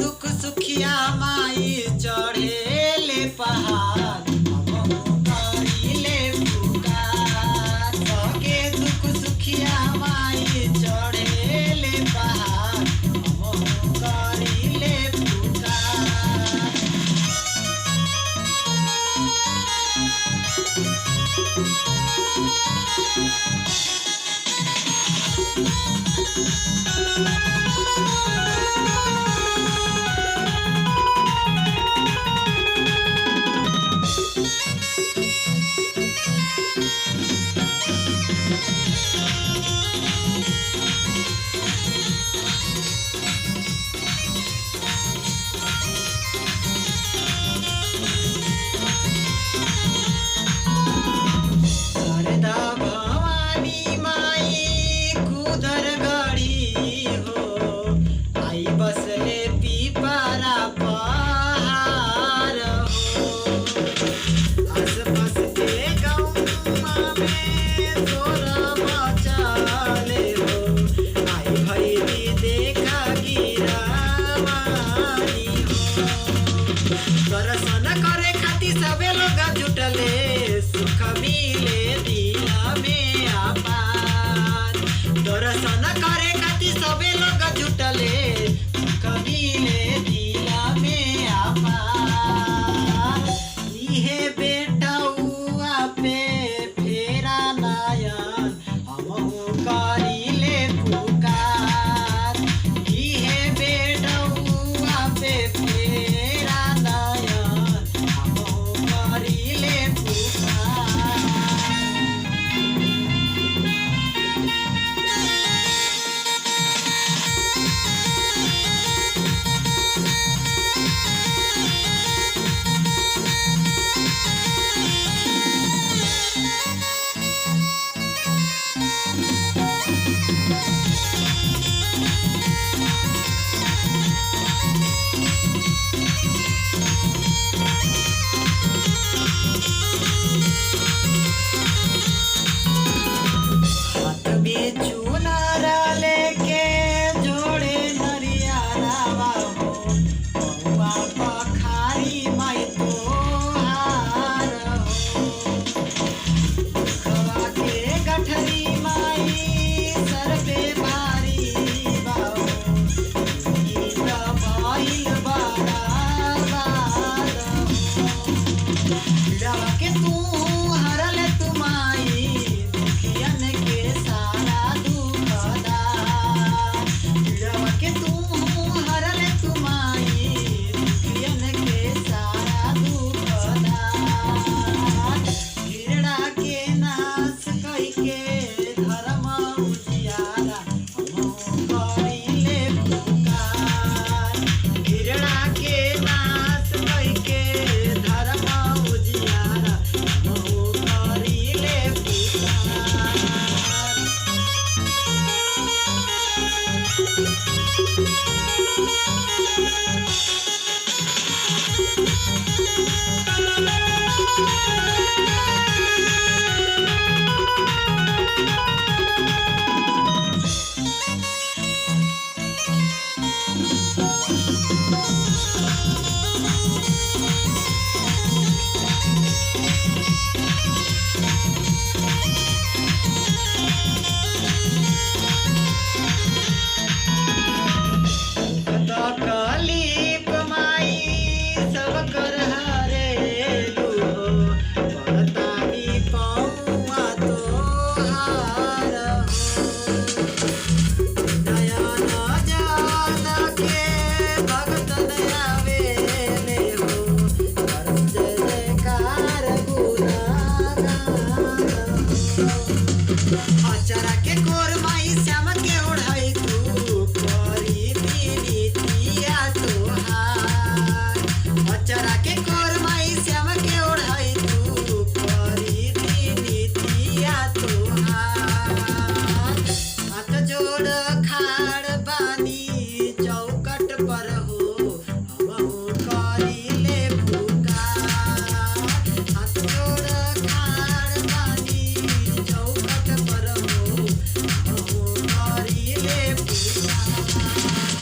दुख सुखिया माई चढ़ेले पहाड़ हमहु करिले पुकार। सके दुख सुखिया माई चढ़ेले पहाड़ हमहु करिले पुकार। शारदा भवानी माई कुदर गड़ी हो आई बसले पीपरा पहाड़ हो। आसपास के गौवा में तोरा मचाले हो आई भैरी देखा गिरावानी हो। दर्शन करे खातिर सबे लोग जुटले सुख मिले दिला में आपार। दर्शन करे खातिर सबे लोग जुटले सुख मिले दिला में आपार। इहे बेटौआ पे फेरा नयन हमहु करिले पुकार। इहे बेटौआ पे फेरा नयन हमहु करिले पुकार। हाथ में चुनर लेके जोड़े नरियरवा हो बउआ पखारी माई तोहार हो। दुखवा के गठरी माई सर पे भारी बा हो गीत भइल बराबर हो। पीड़ावा के तू हरले तू माई दुखियन के सारा दुख दा। पीड़ावा के तू हरले तू माई दुखियन के सारा दुख दा। गिरड़ा के नाश कइके धर्म उजियारा हमहु करिले पुकार। गिरड़ा के नाश कइके धर्म उजियारा हमहु करिले पुकार। तकलीफ माई सब कर हरेलु हो पड़तानी पौआ तोहार हो। नयन जान के भगतन आवेले हो करम जय जयकार गुणगान हो। अचरा के कोर माई श्याम के ओढ़ाई तू करी बिनतिया तोहार। अचरा के कोर माई श्याम के ओढ़ाई तू करी बिनतिया तोहार।